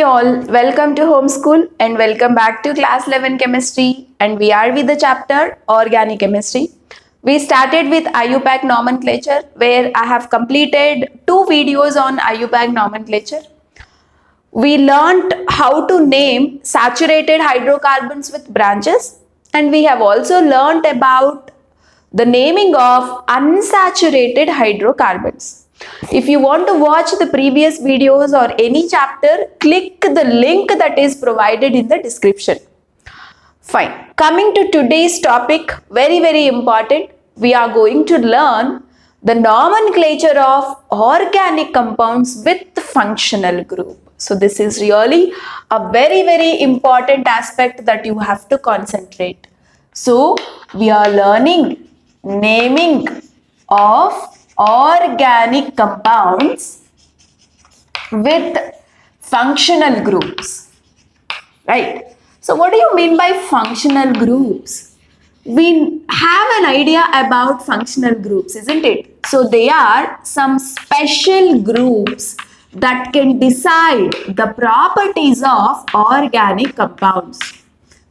all, welcome to Homeschool and welcome back to class 11 chemistry, and we are with the chapter organic chemistry. We started with IUPAC nomenclature where I have completed 2 videos on IUPAC nomenclature. We learnt how to name saturated hydrocarbons with branches, and we have also learnt about the naming of unsaturated hydrocarbons. If you want to watch the previous videos or any chapter, click the link that is provided in the description. Fine. Coming to today's topic, very important, we are going to learn the nomenclature of organic compounds with functional group. So this is really a very important aspect that you have to concentrate. So we are learning naming of organic compounds with functional groups, right? So what do you mean by functional groups? We have an idea about functional groups, isn't it? So they are some special groups that can decide the properties of organic compounds.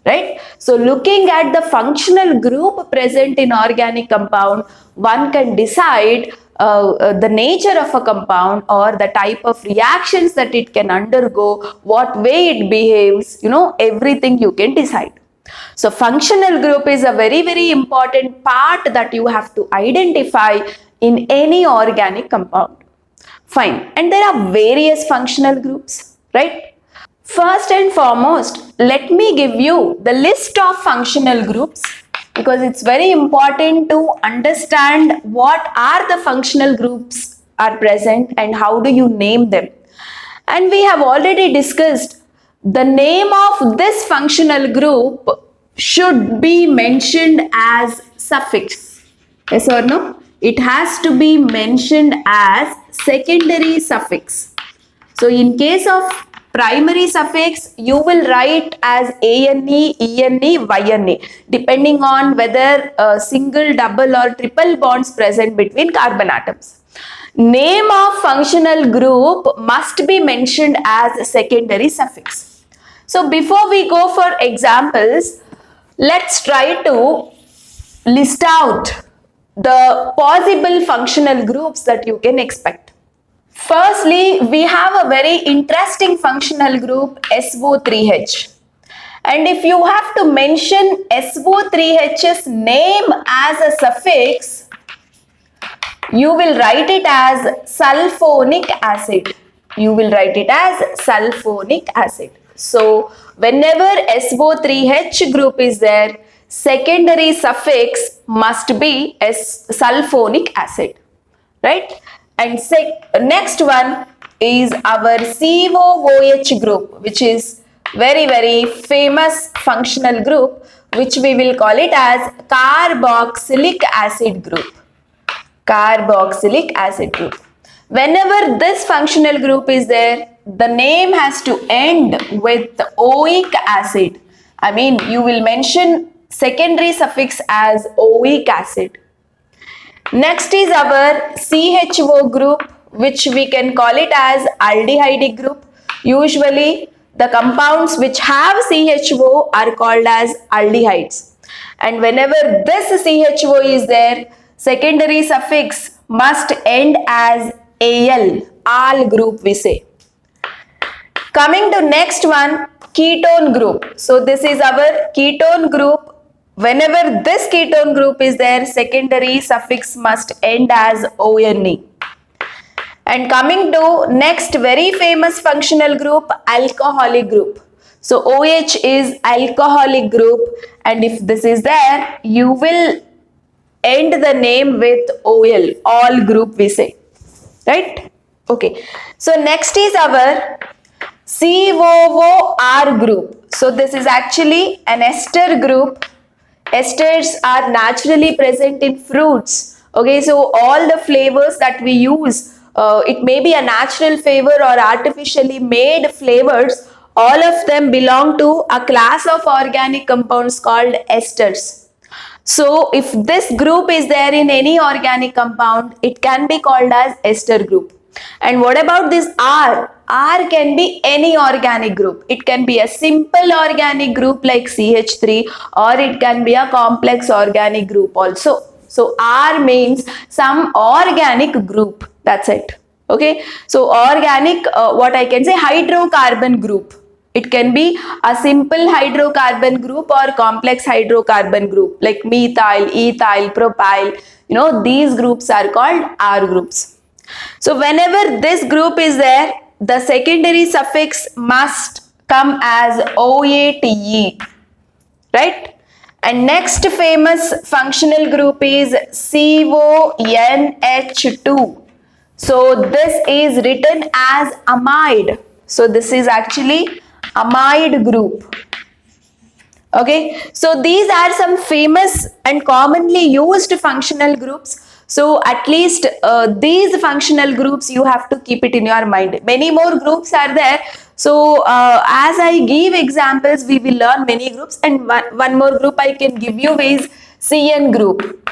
Right? So looking at the functional group present in organic compound, one can decide the nature of a compound or the type of reactions that it can undergo, what way it behaves, everything you can decide. So functional group is a very important part that you have to identify in any organic compound. Fine. And there are various functional groups, right? First and foremost, let me give you the list of functional groups because it's very important to understand what are the functional groups are present and how do you name them. And we have already discussed the name of this functional group should be mentioned as suffix. Yes or no? It has to be mentioned as secondary suffix. So in case of primary suffix, you will write as ANE, ENE, YNE, depending on whether single, double or triple bonds present between carbon atoms. Name of functional group must be mentioned as secondary suffix. So before we go for examples, let's try to list out the possible functional groups that you can expect. Firstly, we have a very interesting functional group SO3H. And if you have to mention SO3H's name as a suffix, you will write it as sulfonic acid. You will write it as sulfonic acid. So, whenever SO3H group is there, secondary suffix must be sulfonic acid, right? And next one is our COOH group, which is very famous functional group, which we will call it as carboxylic acid group. Carboxylic acid group. Whenever this functional group is there, the name has to end with oic acid. I mean, you will mention secondary suffix as oic acid. Next is our CHO group, which we can call it as aldehyde group. Usually the compounds which have CHO are called as aldehydes. And whenever this CHO is there, secondary suffix must end as al group we say. Coming to next one, ketone group. So this is our ketone group. Whenever this ketone group is there, secondary suffix must end as ONE. And coming to next very famous functional group, alcoholic group. So OH is alcoholic group, and if this is there, you will end the name with OL, all group we say, right? Okay. So next is our COOR group. So this is actually an ester group. Esters are naturally present in fruits. Okay, so all the flavors that we use, it may be a natural flavor or artificially made flavors, all of them belong to a class of organic compounds called esters. So if this group is there in any organic compound, it can be called as ester group. And what about this R? R can be any organic group. It can be a simple organic group like CH3, or it can be a complex organic group also. So R means some organic group. That's it. Okay. So organic, what I can say, hydrocarbon group. It can be a simple hydrocarbon group or complex hydrocarbon group like methyl, ethyl, propyl. These groups are called R groups. So whenever this group is there, the secondary suffix must come as OATE, right? And next famous functional group is CONH2. So this is written as amide. So this is actually amide group. Okay, so these are some famous and commonly used functional groups. So at least these functional groups you have to keep it in your mind. Many more groups are there. So as I give examples, we will learn many groups, and one more group I can give you is CN group.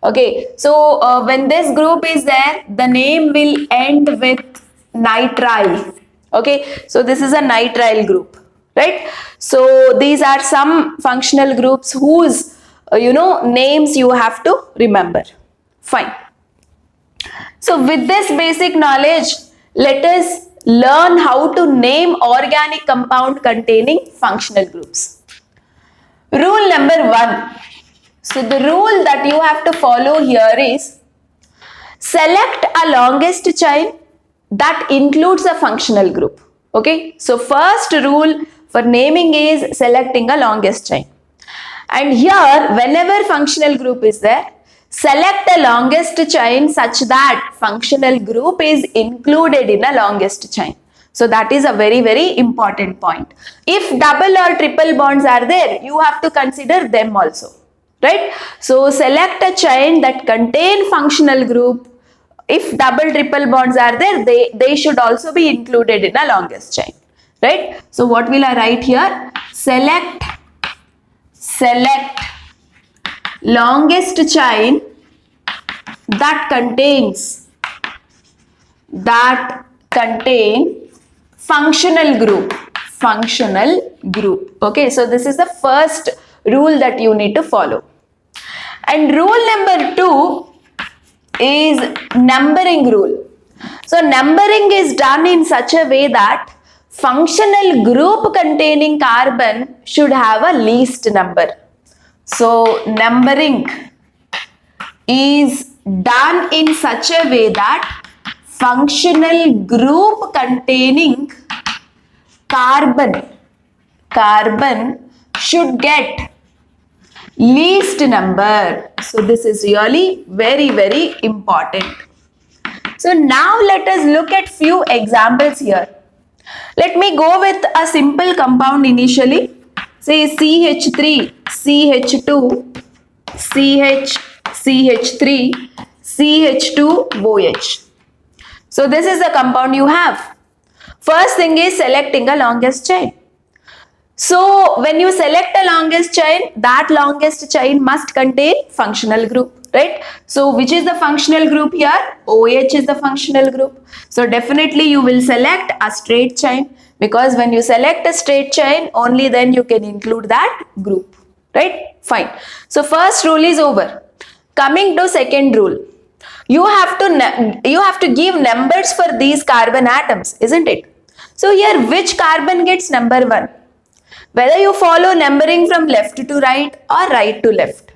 Okay, so when this group is there, the name will end with nitrile. Okay, so this is a nitrile group, right? So these are some functional groups whose names you have to remember. Fine. So with this basic knowledge, let us learn how to name organic compound containing functional groups. Rule number 1. So the rule that you have to follow here is select a longest chain that includes a functional group. Okay, so first rule for naming is selecting a longest chain. And here, whenever functional group is there, select a longest chain such that functional group is included in a longest chain. So that is a very, very important point. If double or triple bonds are there, you have to consider them also, right? So select a chain that contain functional group. If double, triple bonds are there, they should also be included in a longest chain, right? So what will I write here? Select longest chain that contain functional group. Okay, so this is the first rule that you need to follow. And rule number 2 is numbering rule. So numbering is done in such a way that functional group containing carbon should have a least number. So numbering is done in such a way that functional group containing carbon should get least number. So this is really very, very important. So now let us look at few examples here. Let me go with a simple compound initially. Say CH3, CH2, CH3, CH2OH. So this is the compound you have. First thing is selecting a longest chain. So when you select a longest chain, that longest chain must contain functional group, right? So which is the functional group here? OH is the functional group. So definitely you will select a straight chain, because when you select a straight chain, only then you can include that group, right? Fine. So first rule is over. Coming to second rule. You have to give numbers for these carbon atoms, isn't it? So here which carbon gets number 1? Whether you follow numbering from left to right or right to left.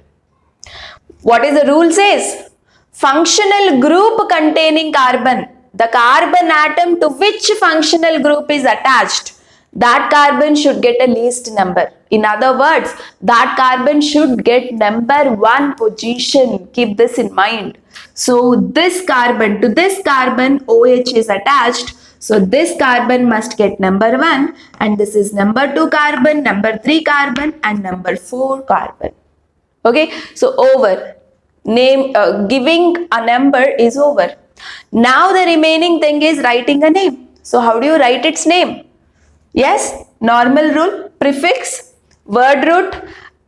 What is the rule says? Functional group containing carbon. The carbon atom to which functional group is attached, that carbon should get a least number. In other words, that carbon should get number 1 position. Keep this in mind. So this carbon, to this carbon OH is attached. So this carbon must get number 1, and this is number 2 carbon, number 3 carbon, and number 4 carbon. Okay, so over. Giving a number is over. Now the remaining thing is writing a name. So how do you write its name? Yes, normal rule, prefix, word root,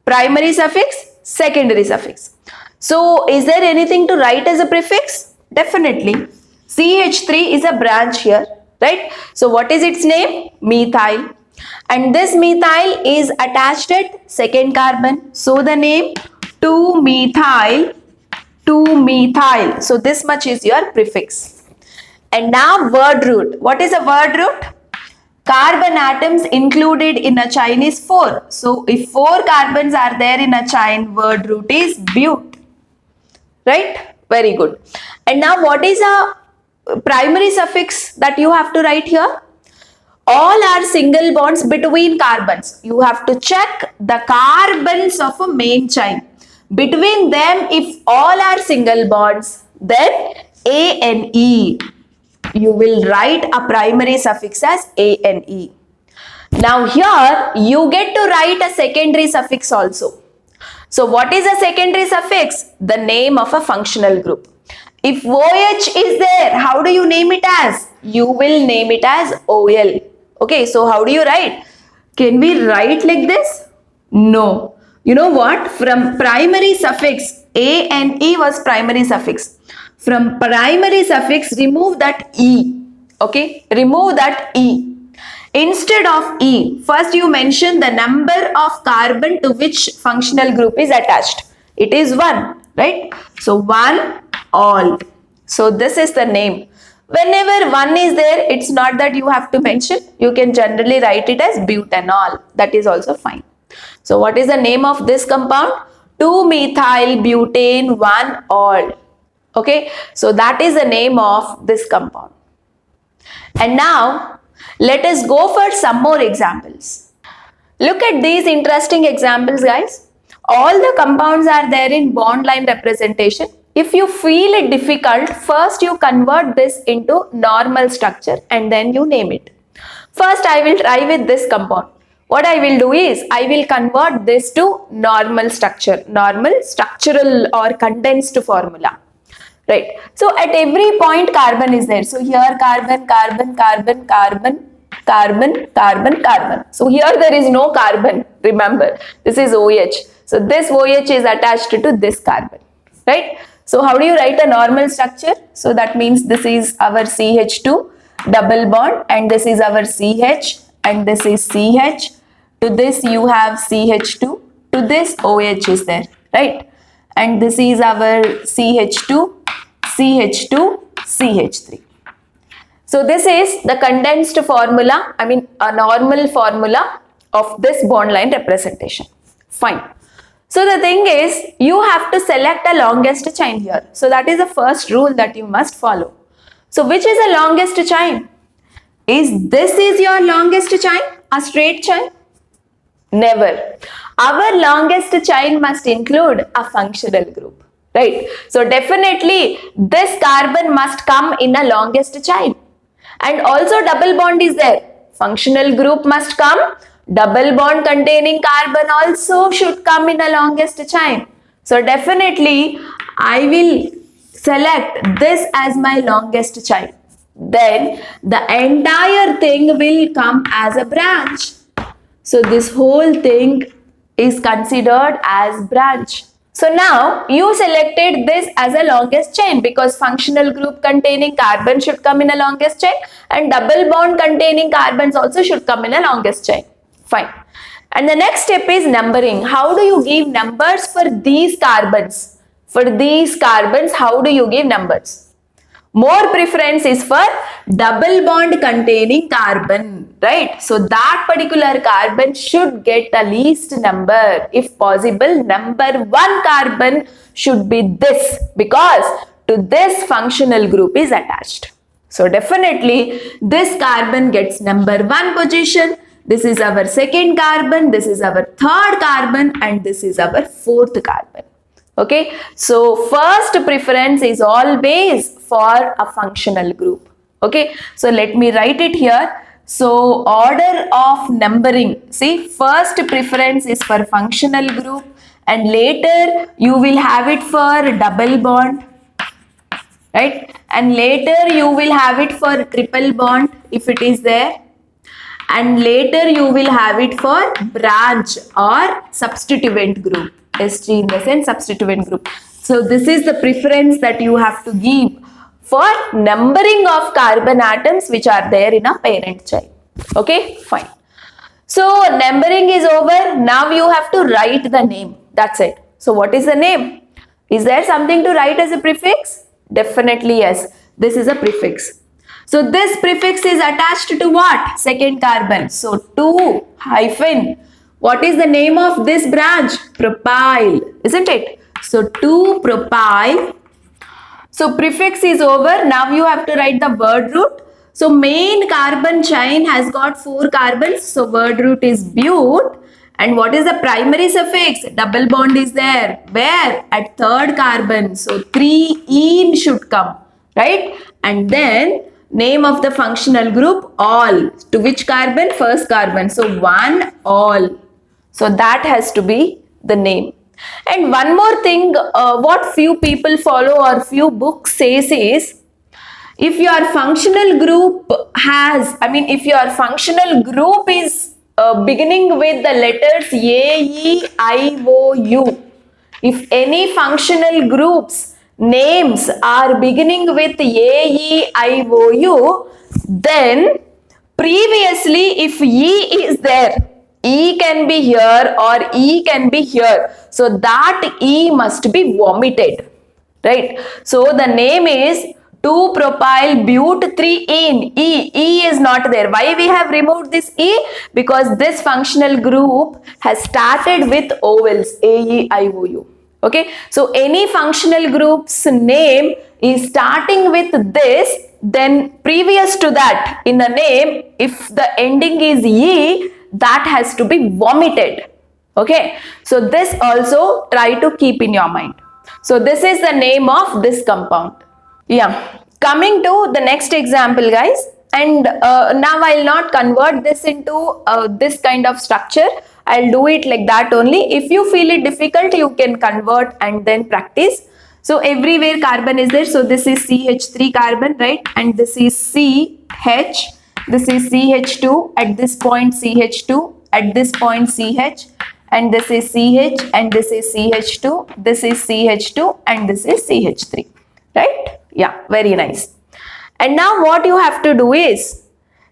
primary suffix, secondary suffix. So is there anything to write as a prefix? Definitely. CH3 is a branch here, right? So what is its name? Methyl. And this methyl is attached at second carbon. So the name 2-methyl, 2-methyl. So this much is your prefix. And now word root. What is a word root? Carbon atoms included in a chain is 4. So if 4 carbons are there in a chain, word root is but. Right? Very good. And now what is a primary suffix that you have to write here? All are single bonds between carbons. You have to check the carbons of a main chain. Between them, if all are single bonds, then ANE. You will write a primary suffix as ANE. Now here, you get to write a secondary suffix also. So what is a secondary suffix? The name of a functional group. If OH is there, how do you name it as? You will name it as OL. Okay, so how do you write? Can we write like this? No. You know what? From primary suffix, ANE was primary suffix. From primary suffix, remove that E. Okay, remove that E. Instead of E, first you mention the number of carbon to which functional group is attached. It is 1, right? So 1, all. So this is the name. Whenever 1 is there, it's not that you have to mention. You can generally write it as butanol. That is also fine. So what is the name of this compound? 2-methyl butane 1-all. Okay, so that is the name of this compound. And now let us go for some more examples. Look at these interesting examples, guys. All the compounds are there in bond line representation. If you feel it difficult, first you convert this into normal structure and then you name it. First I will try with this compound. What I will do is, I will convert this to normal structure, normal structural or condensed formula. Right. So at every point carbon is there. So here carbon, carbon, carbon, carbon, carbon, carbon, carbon. So here there is no carbon. Remember, this is OH. So this OH is attached to this carbon. Right. So how do you write a normal structure? So that means this is our CH2 double bond and this is our CH and this is CH. To this you have CH2. To this OH is there. Right. And this is our CH2. CH2, CH3. So this is the condensed formula, a normal formula of this bond line representation. Fine. So the thing is, you have to select a longest chain here. So that is the first rule that you must follow. So which is the longest chain? Is this your longest chain? A straight chain? Never. Our longest chain must include a functional group. Right. So definitely this carbon must come in a longest chain. And also double bond is there. Functional group must come. Double bond containing carbon also should come in a longest chain. So definitely I will select this as my longest chain. Then the entire thing will come as a branch. So this whole thing is considered as branch. So now you selected this as a longest chain because functional group containing carbon should come in a longest chain and double bond containing carbons also should come in a longest chain. Fine. And the next step is numbering. How do you give numbers for these carbons? For these carbons, how do you give numbers? More preference is for double bond containing carbon, right? So that particular carbon should get the least number. If possible, number 1 carbon should be this because to this functional group is attached. So definitely this carbon gets number 1 position. This is our second carbon, this is our third carbon and this is our fourth carbon. Okay, so first preference is always for a functional group. Okay, so let me write it here. So order of numbering, see, first preference is for functional group and later you will have it for double bond, right? And later you will have it for triple bond if it is there. And later you will have it for branch or substituent group. SG in the sense substituent group. So this is the preference that you have to give for numbering of carbon atoms which are there in a parent chain. Okay, fine. So numbering is over. Now you have to write the name. That's it. So what is the name? Is there something to write as a prefix? Definitely yes. This is a prefix. So this prefix is attached to what? Second carbon. So 2 hyphen. What is the name of this branch? Propyl, isn't it? So 2 propyl. So prefix is over. Now you have to write the word root. So main carbon chain has got 4 carbons. So word root is but. And what is the primary suffix? Double bond is there. Where? At third carbon. So 3-ene should come. Right? And then name of the functional group all. To which carbon? First carbon. So 1 all. So that has to be the name. And one more thing, what few people follow or few books says is, if your functional group if your functional group is beginning with the letters A, E, I, O, U, if any functional groups names are beginning with A, E, I, O, U, then previously if E is there, E can be here or E can be here. So that E must be vomited, right? So the name is 2-propyl but 3-ene. E is not there. Why we have removed this E? Because this functional group has started with vowels A, E, I, O, U. Okay. So any functional group's name is starting with this, then previous to that in the name, if the ending is E, that has to be vomited. Okay. So this also try to keep in your mind. So this is the name of this compound. Yeah. Coming to the next example, guys. And now I'll not convert this into this kind of structure. I'll do it like that only. If you feel it difficult, you can convert and then practice. So everywhere carbon is there. So this is CH3 carbon, right? And this is CH. This is CH2. At this point CH2. At this point CH. And this is CH. And this is CH2. This is CH2. And this is CH3. Right? Yeah, very nice. And now what you have to do is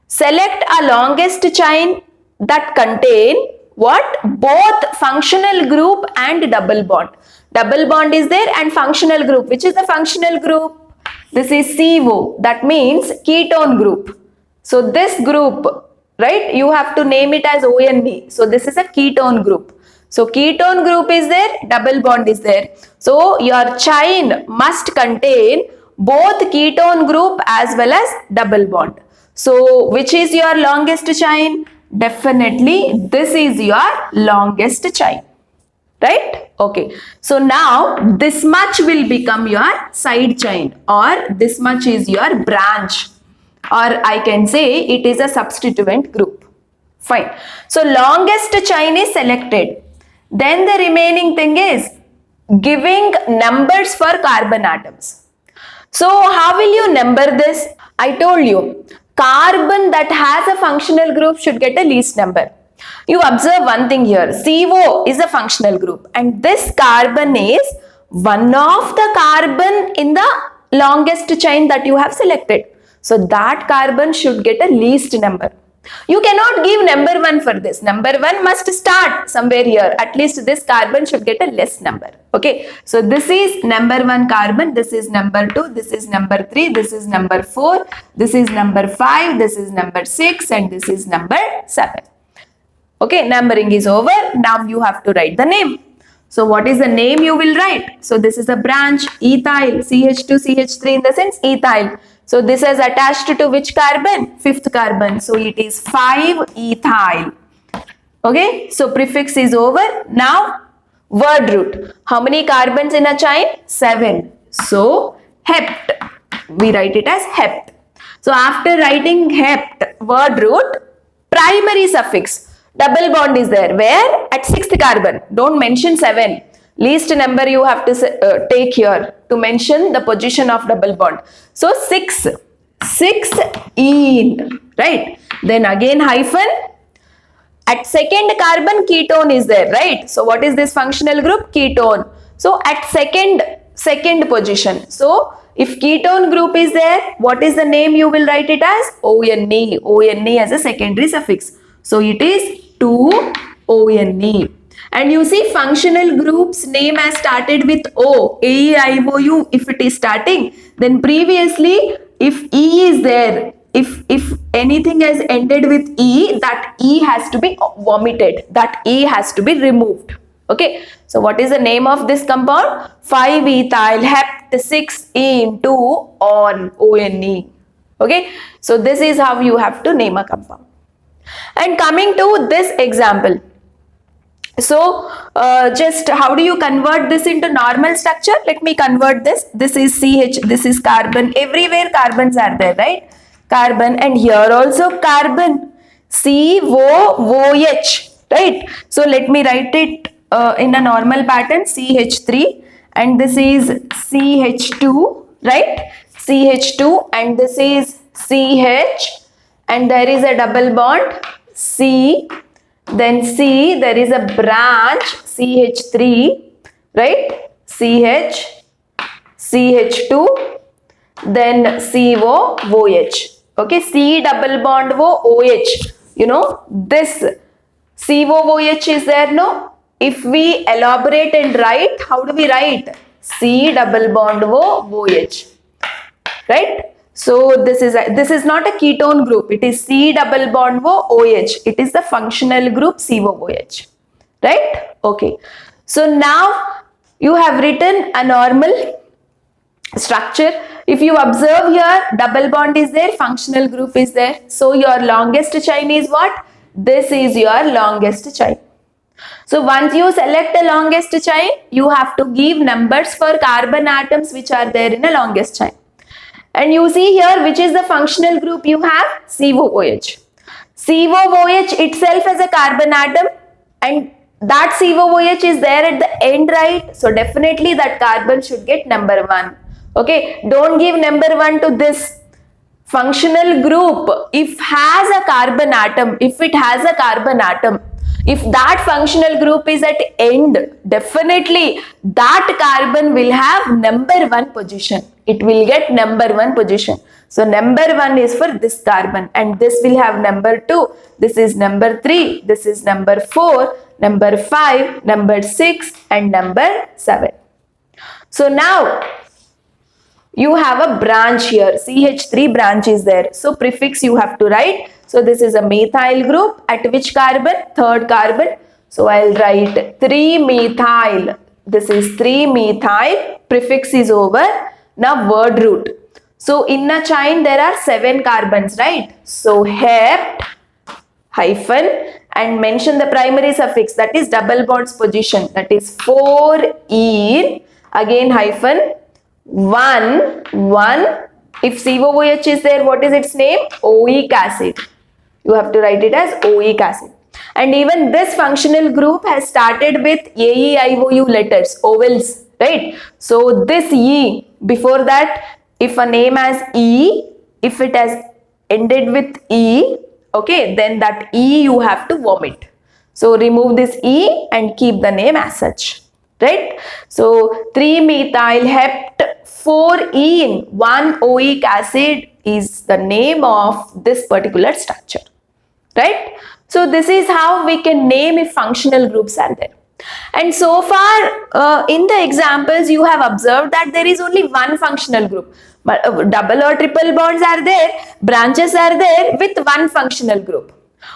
select a longest chain that contain what? Both functional group and double bond. Double bond is there and functional group. Which is the functional group? This is CO. That means ketone group. So this group, right? You have to name it as ONB. So this is a ketone group. So ketone group is there, double bond is there. So your chain must contain both ketone group as well as double bond. So which is your longest chain? Definitely this is your longest chain. Right? Okay. So now this much will become your side chain, or this much is your branch, or I can say it is a substituent group. Fine. So longest chain is selected. Then the remaining thing is giving numbers for carbon atoms. So how will you number this? I told you, carbon that has a functional group should get a least number. You observe one thing here, CO is a functional group and this carbon is one of the carbon in the longest chain that you have selected. So that carbon should get a least number. You cannot give number 1 for this. Number 1 must start somewhere here. At least this carbon should get a less number. Okay. So this is number 1 carbon. This is number 2. This is number 3. This is number 4. This is number 5. This is number 6. And this is number 7. Okay. Numbering is over. Now you have to write the name. So what is the name you will write? So this is a branch, ethyl, CH2, CH3 in the sense ethyl. So this is attached to which carbon? 5th carbon. So it is 5-ethyl. Okay. So prefix is over. Now word root. How many carbons in a chain? 7. So hept. We write it as hept. So after writing hept, word root, primary suffix. Double bond is there. Where? At 6th carbon. Don't mention 7. Least number you have to take here to mention the position of double bond. So 6. 6-ene. Right. Then again hyphen. At 2nd carbon ketone is there. Right. So what is this functional group? Ketone. So at second position. So if ketone group is there, what is the name you will write it as? ONE. ONE as a secondary suffix. So it is 2-ONE. And you see functional groups name has started with O, AEIOU if it is starting. Then previously if E is there, if anything has ended with E, that E has to be vomited, that E has to be removed. Okay, so what is the name of this compound? 5-ethyl hept 6-2-on, ONE. Okay, so this is how you have to name a compound. And coming to this example, so just how do you convert this into normal structure? Let me convert this. This is CH, this is carbon. Everywhere carbons are there, right? Carbon, and here also carbon. COOH, right? So let me write it in a normal pattern, CH3, and this is CH2, right? CH2, and this is CH, and there is a double bond C. Then C, there is a branch CH3, right? CH, CH2, then COOH. Okay, C double bond OH. You know, this COOH is there, no? If we elaborate and write, how do we write? C double bond OH, right? So this is not a ketone group. It is C double bond OH. It is the functional group COOH, right? Okay. So now you have written a normal structure. If you observe here, double bond is there, functional group is there. So your longest chain is what? This is your longest chain. So once you select the longest chain, you have to give numbers for carbon atoms which are there in a longest chain. And you see here, which is the functional group you have? COOH. COOH itself is a carbon atom, and that COOH is there at the end, right? So definitely that carbon should get number 1. Okay, don't give number 1 to this. Functional group, if has a carbon atom, if it has a carbon atom, if that functional group is at end, definitely that carbon will have number 1 position. It will get number 1 position. So number 1 is for this carbon, and this will have number 2. This is number 3. This is number 4, number 5, number 6, and number 7. So now you have a branch here. CH3 branch is there. So prefix you have to write. So this is a methyl group. At which carbon? Third carbon. So I'll write 3-methyl. This is 3-methyl. Prefix is over. Now word root. So in a chain there are 7 carbons, right? So hept hyphen and mention the primary suffix, that is double bonds position, that is 4-ene, again hyphen 1. If COOH is there, what is its name? Oic acid. You have to write it as oic acid. And even this functional group has started with AEIOU letters, ovals, right? So this E, before that, if a name has E, if it has ended with E, okay, then that E you have to vomit. So remove this E and keep the name as such, right? So 3-methyl hept 4-ene 1-oic acid is the name of this particular structure, right? So this is how we can name if functional groups are there. And so far in the examples you have observed that there is only one functional group, but double or triple bonds are there, branches are there with one functional group.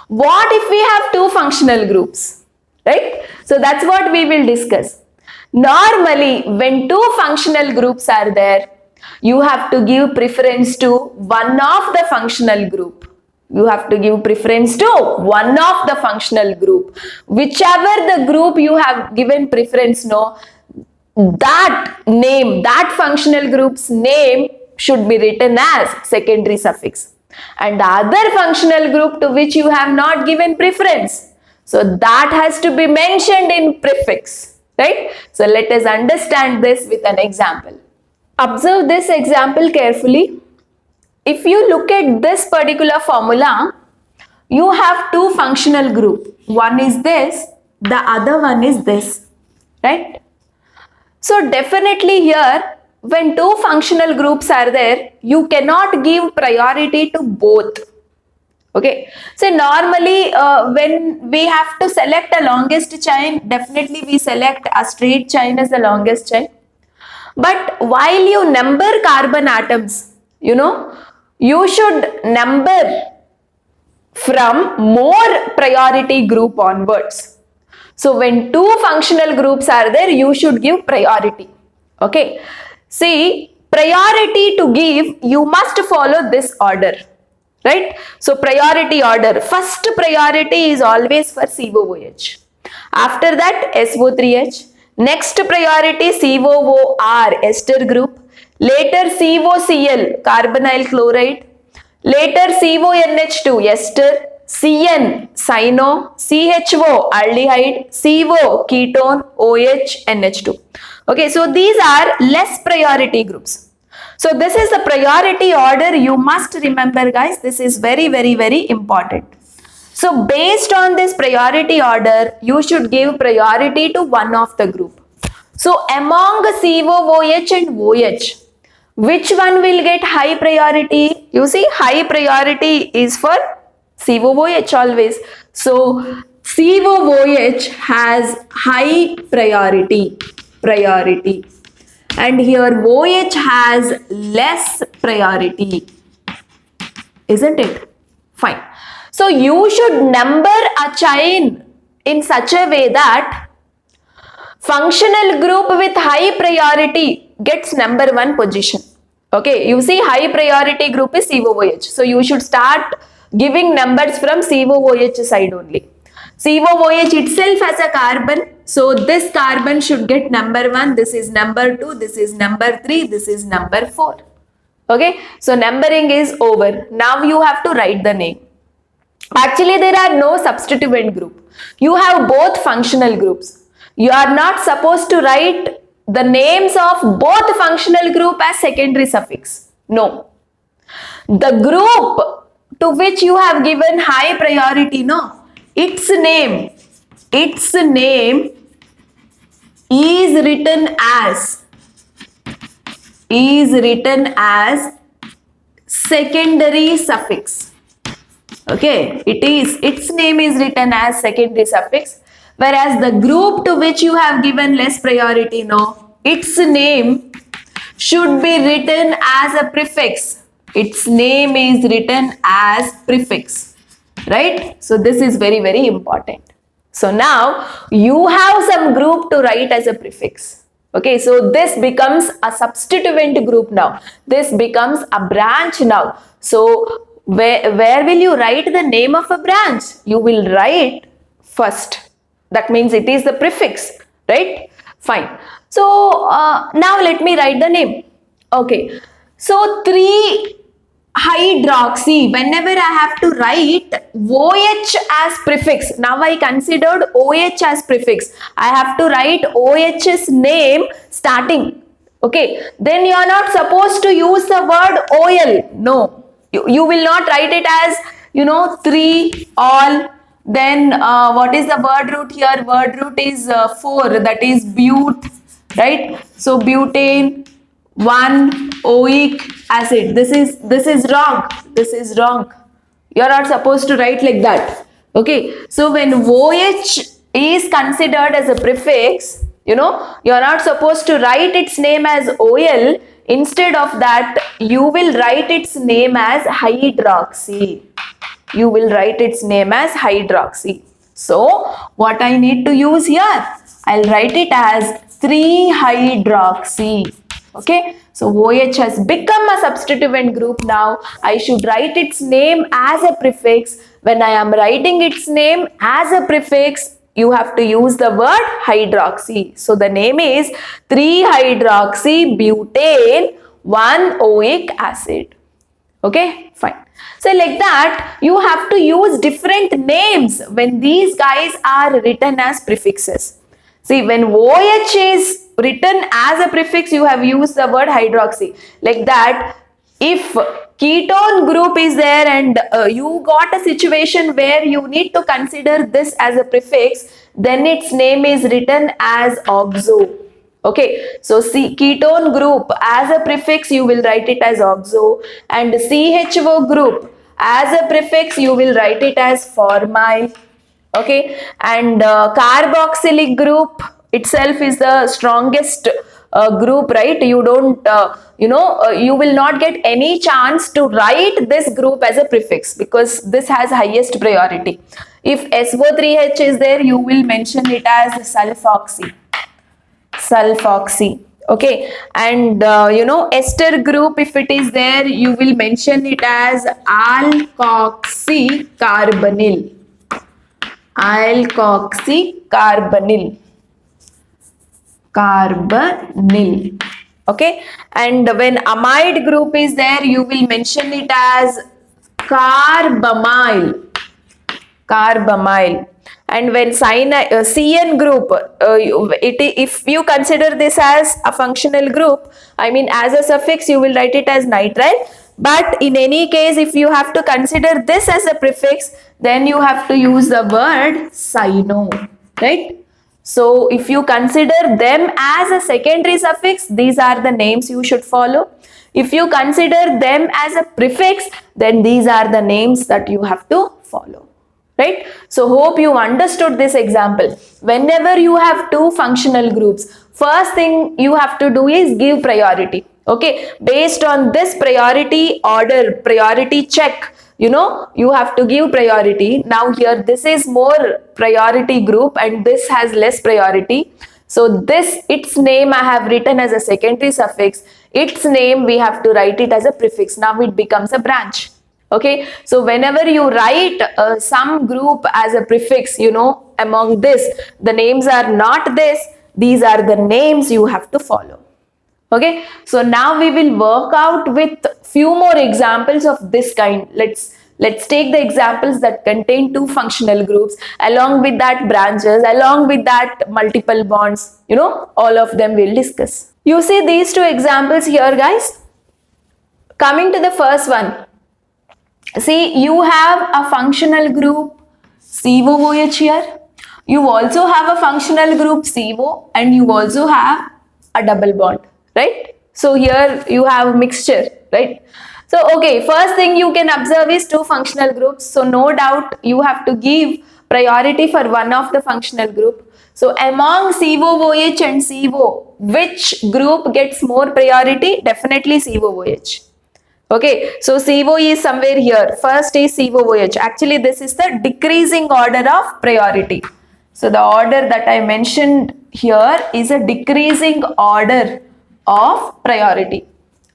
What if we have two functional groups, right? So that's what we will discuss. Normally, when two functional groups are there, you have to give preference to one of the functional group. You have to give preference to one of the functional group. Whichever the group you have given preference, no, that name, that functional group's name should be written as secondary suffix. And the other functional group to which you have not given preference, so that has to be mentioned in prefix. Right? So let us understand this with an example. Observe this example carefully. If you look at this particular formula, you have two functional groups. One is this, the other one is this, right? So definitely here, when two functional groups are there, you cannot give priority to both. Okay, so normally when we have to select a longest chain, definitely we select a straight chain as the longest chain. But while you number carbon atoms, you should number from more priority group onwards. So when two functional groups are there, you should give priority. Okay, see, priority to give, you must follow this order, right? So priority order, first priority is always for COOH. After that, SO3H. Next priority, COOR, ester group. Later, COCl, carbonyl chloride. Later, CONH2, ester. CN, cyano. CHO, aldehyde. CO, ketone. OH, NH2. Okay, so these are less priority groups. So this is the priority order. You must remember, guys, this is very, very, very important. So based on this priority order, you should give priority to one of the group. So among COOH and OH, which one will get high priority? You see, high priority is for COOH always. So COOH has high priority. And here OH has less priority. Isn't it? Fine. So you should number a chain in such a way that functional group with high priority gets number 1 position. Okay, you see, high priority group is COOH. So you should start giving numbers from COOH side only. COOH itself has a carbon. So this carbon should get number 1. This is number 2. This is number 3. This is number 4. Okay, so numbering is over. Now you have to write the name. Actually, there are no substituent group. You have both functional groups. You are not supposed to write the names of both functional group as secondary suffix. No. The group to which you have given high priority, no, its name is written as secondary suffix. Okay, its name is written as secondary suffix, whereas the group to which you have given less priority, no, its name should be written as a prefix. Its name is written as prefix, right? So this is very, very important. So now you have some group to write as a prefix. Okay, so this becomes a substituent group now. This becomes a branch now. So where will you write the name of a branch? You will write first. That means it is the prefix, right? Fine. So now let me write the name. Okay. So 3-hydroxy. Whenever I have to write OH as prefix, now I considered OH as prefix. I have to write OH's name starting. Okay. Then you are not supposed to use the word OL. No. You will not write it as, 3 all. Then what is the word root here? Word root is 4, that is but, right? So butane, 1-oic acid. This is wrong. This is wrong. You are not supposed to write like that. Okay. So when OH is considered as a prefix, you are not supposed to write its name as OL. Instead of that, you will write its name as hydroxy. You will write its name as hydroxy. So what I need to use here? I'll write it as 3-hydroxy. Okay. So OH has become a substituent group now. I should write its name as a prefix. When I am writing its name as a prefix, you have to use the word hydroxy. So the name is 3-hydroxybutane 1-oic acid. Okay, fine. So like that, you have to use different names when these guys are written as prefixes. See, when OH is written as a prefix, you have used the word hydroxy. Like that, if ketone group is there and you got a situation where you need to consider this as a prefix, then its name is written as oxo. Okay, so ketone group as a prefix you will write it as oxo, and CHO group as a prefix you will write it as formyl. Okay, and carboxylic group itself is the strongest group, right? You don't you will not get any chance to write this group as a prefix because this has highest priority. If SO3H is there, you will mention it as sulfoxy. Okay, and ester group, if it is there, you will mention it as alkoxycarbonyl. Carbonyl. Okay, and when amide group is there, you will mention it as carbamyl. And when CN group, if you consider this as a functional group, I mean as a suffix, you will write it as nitrile. But in any case, if you have to consider this as a prefix, then you have to use the word cyno, right? So if you consider them as a secondary suffix, these are the names you should follow. If you consider them as a prefix, then these are the names that you have to follow. Right? So hope you understood this example. Whenever you have two functional groups, first thing you have to do is give priority. Okay, based on this priority order, priority check, you have to give priority. Now here this is more priority group and this has less priority. So its name I have written as a secondary suffix. Its name we have to write it as a prefix. Now it becomes a branch. Okay, so whenever you write some group as a prefix, among this, the names are not this, these are the names you have to follow. Okay, so now we will work out with few more examples of this kind. Let's take the examples that contain two functional groups, along with that branches, along with that multiple bonds, all of them we'll discuss. You see these two examples here, guys. Coming to the first one. See, you have a functional group COOH here. You also have a functional group CO and you also have a double bond, right? So here you have a mixture, right? So, okay, first thing you can observe is two functional groups. So, no doubt you have to give priority for one of the functional group. So, among COOH and CO, which group gets more priority? Definitely COOH. Okay, so CO is somewhere here. First is COOH. Actually, this is the decreasing order of priority. So, the order that I mentioned here is a decreasing order of priority.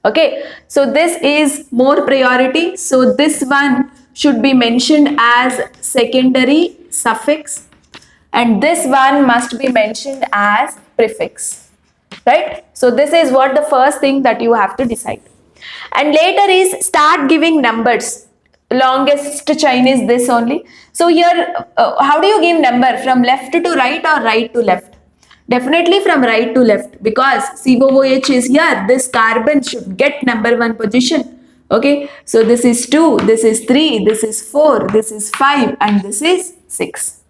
Okay, so this is more priority. So, this one should be mentioned as secondary suffix and this one must be mentioned as prefix. Right? So, this is what the first thing that you have to decide. And later is start giving numbers. Longest chain is this only. So here, how do you give number? From left to right or right to left? Definitely from right to left because COOH is here. This carbon should get number 1 position. Okay. So this is 2, this is 3, this is 4, this is 5 and this is 6.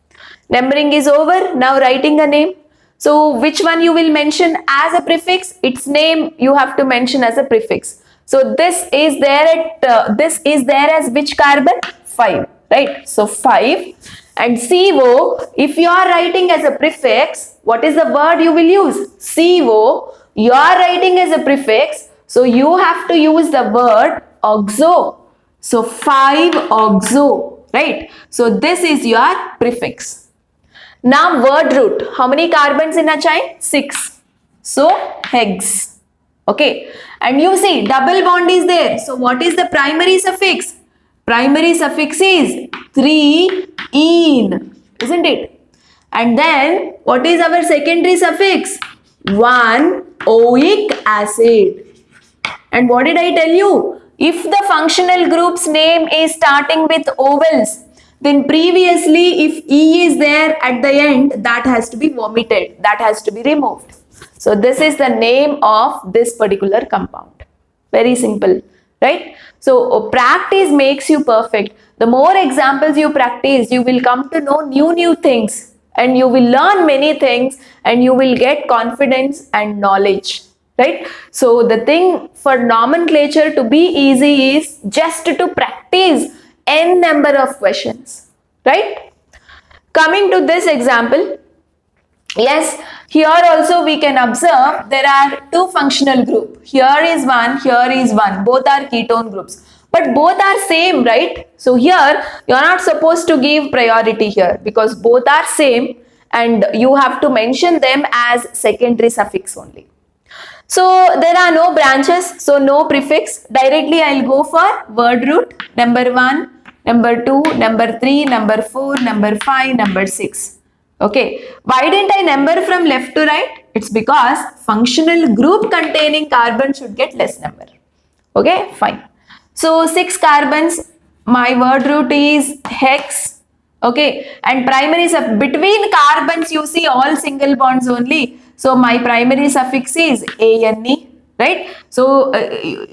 Numbering is over. Now writing a name. So which one you will mention as a prefix? Its name you have to mention as a prefix. So this is there as which carbon? 5, right? So 5 and CO, if you are writing as a prefix, what is the word you will use? CO, you are writing as a prefix, so you have to use the word oxo. So 5-oxo, right? So this is your prefix. Now word root, how many carbons in a chain? 6. So hex. Okay, and you see double bond is there. So what is the primary suffix? Primary suffix is 3-ene, isn't it? And then what is our secondary suffix? 1-oic acid. And what did I tell you? If the functional group's name is starting with ovals, then previously if E is there at the end, that has to be omitted, that has to be removed. So this is the name of this particular compound. Very simple, right? So practice makes you perfect. The more examples you practice, you will come to know new things. and you will learn many things and you will get confidence and knowledge, right? So the thing for nomenclature to be easy is just to practice n number of questions, right? Coming to this example, yes, here also we can observe there are two functional groups. Here is one, both are ketone groups, but both are same, right? So here you are not supposed to give priority here because both are same and you have to mention them as secondary suffix only. So there are no branches, so no prefix. Directly I'll go for word root, number 1, number 2, number 3, number 4, number 5, number 6. Okay, why didn't I number from left to right? It's because functional group containing carbon should get less number. Okay, fine. So 6 carbons, my word root is hex. Okay, and primary between carbons you see all single bonds only. So my primary suffix is ANE, right? So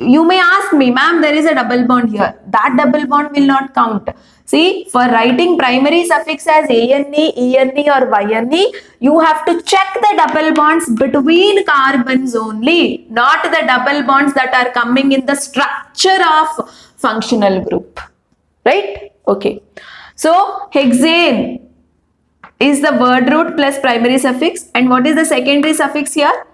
you may ask me, ma'am, there is a double bond here. That double bond will not count. See, for writing primary suffix as ANE, ENE or YNE, you have to check the double bonds between carbons only, not the double bonds that are coming in the structure of functional group, right? Okay. So hexane is the word root plus primary suffix, and what is the secondary suffix here?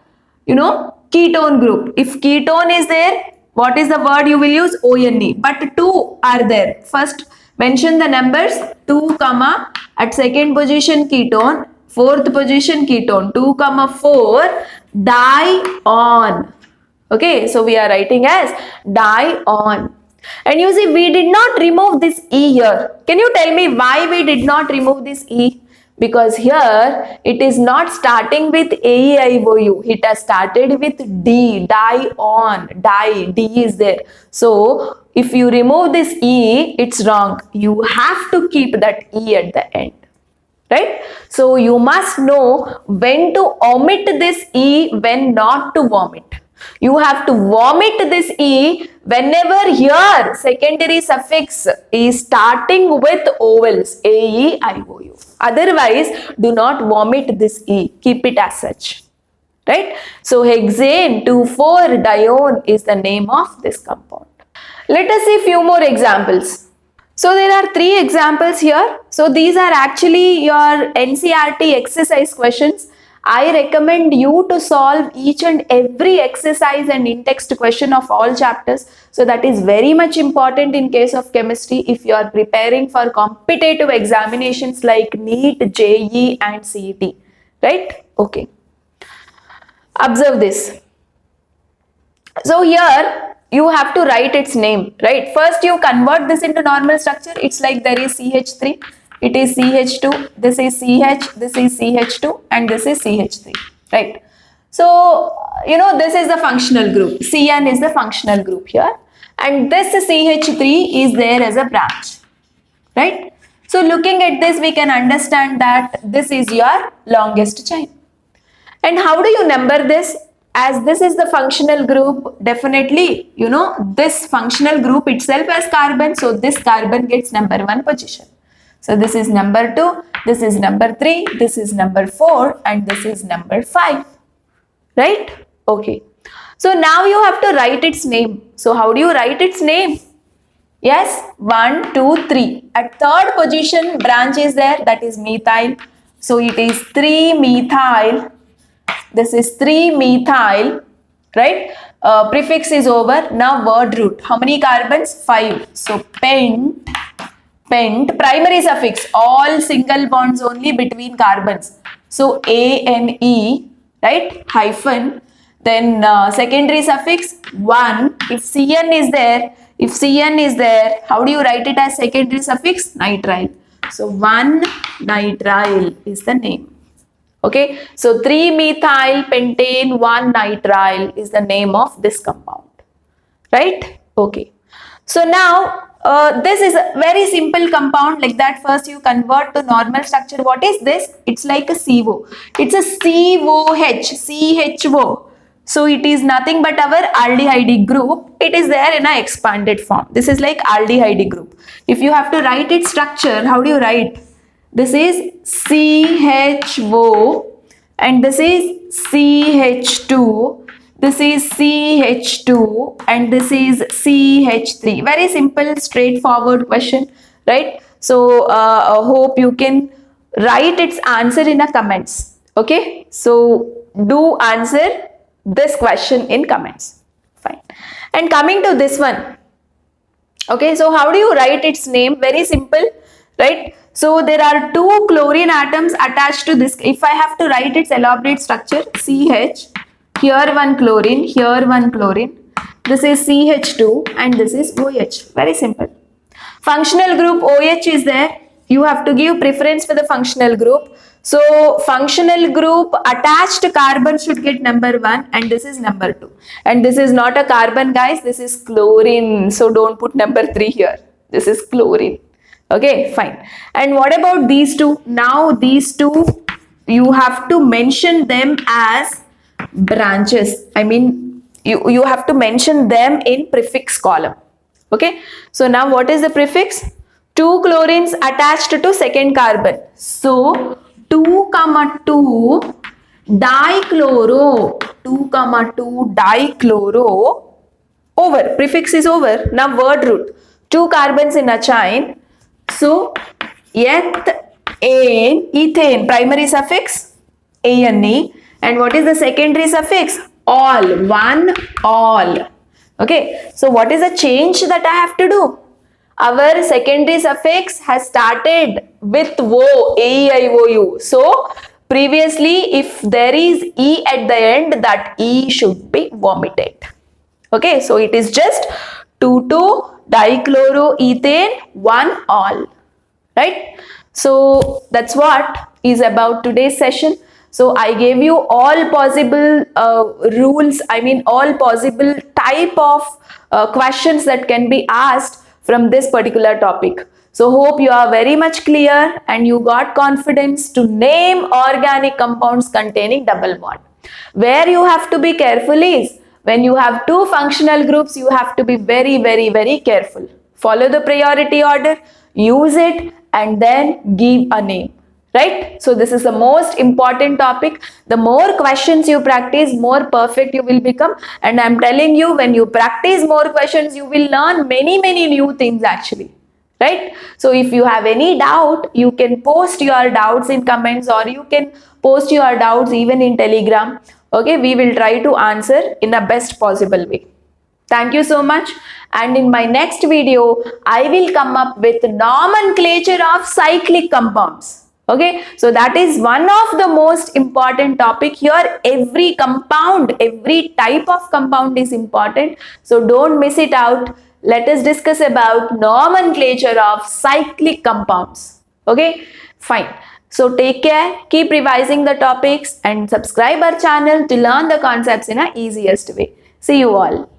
You know, ketone group. If ketone is there, what is the word you will use? ONE. But 2 are there. First mention the numbers 2, at second position ketone, fourth position ketone, 2, 4, dione. Okay, so we are writing as dione. And you see, we did not remove this E here. Can you tell me why we did not remove this E? Because here it is not starting with AEIOU. It has started with D, dione, D is there. So if you remove this E, it's wrong. You have to keep that E at the end. Right? So you must know when to omit this E, when not to vomit. You have to vomit this E whenever here secondary suffix is starting with vowels AEIOU. Otherwise, do not vomit this E. Keep it as such. Right? So hexane 2,4-dione is the name of this compound. Let us see few more examples. So there are 3 examples here. So these are actually your NCERT exercise questions. I recommend you to solve each and every exercise and in-text question of all chapters. So that is very much important in case of chemistry if you are preparing for competitive examinations like NEET, JEE and CET. Right? Okay. Observe this. So here you have to write its name, right? First you convert this into normal structure. It's like there is CH3. It is CH2, this is CH, this is CH2 and this is CH3, right? So, you know, this is the functional group. CN is the functional group here and this CH3 is there as a branch, right? So, looking at this, we can understand that this is your longest chain. And how do you number this? As this is the functional group, definitely, you know, this functional group itself has carbon. So, this carbon gets number 1 position. So this is number 2, this is number 3, this is number 4 and this is number 5, right? Okay. So now you have to write its name. So how do you write its name? Yes, 1, 2, 3. At third position branch is there, that is methyl. So it is 3-methyl. This is 3-methyl, right? Prefix is over. Now word root. How many carbons? 5. So pent, primary suffix, all single bonds only between carbons. So ANE, right? Hyphen. Then secondary suffix 1. If CN is there, how do you write it as secondary suffix? Nitrile. So 1-nitrile is the name. Okay. So 3-methyl pentane 1-nitrile is the name of this compound. Right? Okay. So now this is a very simple compound like that. First you convert to normal structure. What is this? It's like a CO. It's a COH, CHO. So it is nothing but our aldehyde group. It is there in a expanded form. This is like aldehyde group. If you have to write its structure, how do you write? this is CHO, and this is CH2, this is CH2, and this is CH3. Very simple, straightforward question, right? So I hope you can write its answer in the comments. Okay, so do answer this question in comments. Fine. And coming to this one, okay, so how do you write its name? Very simple, right? So there are two chlorine atoms attached to this. If I have to write its elaborate structure, CH, here one chlorine, here one chlorine, this is CH2 and this is OH. Very simple. Functional group OH is there. You have to give preference for the functional group. So functional group attached carbon should get number 1 and this is number 2. And this is not a carbon, guys. This is chlorine. So don't put number 3 here. This is chlorine. Okay, fine. And what about these two? Now these two, you have to mention them as branches. I mean, you have to mention them in prefix column. Okay, so now what is the prefix? Two chlorines attached to second carbon. So 2, 2 dichloro, 2, 2 dichloro, over, prefix is over. Now word root, 2 carbons in a chain. So ethane, ethane, primary suffix ane, and what is the secondary suffix? All, one, all. Okay, so what is the change that I have to do? Our secondary suffix has started with O, A-E-I-O-U. So previously, if there is E at the end, that E should be vomited. Okay, so it is just 2,2-dichloroethane, 1-all. Right? So that's what is about today's session. So I gave you all possible rules, I mean all possible type of questions that can be asked from this particular topic. So hope you are very much clear and you got confidence to name organic compounds containing double bond. Where you have to be careful is when you have two functional groups, you have to be very, very, very careful. Follow the priority order, use it, and then give a name. Right? So this is the most important topic. The more questions you practice, more perfect you will become. And I'm telling you, when you practice more questions, you will learn many, many new things actually. Right? So if you have any doubt, you can post your doubts in comments or you can post your doubts even in Telegram. Okay, we will try to answer in the best possible way. Thank you so much. And in my next video, I will come up with nomenclature of cyclic compounds. Okay, so that is one of the most important topic here. Every compound, every type of compound is important. So don't miss it out. Let us discuss about nomenclature of cyclic compounds. Okay, fine. So take care, keep revising the topics and subscribe our channel to learn the concepts in an easiest way. See you all.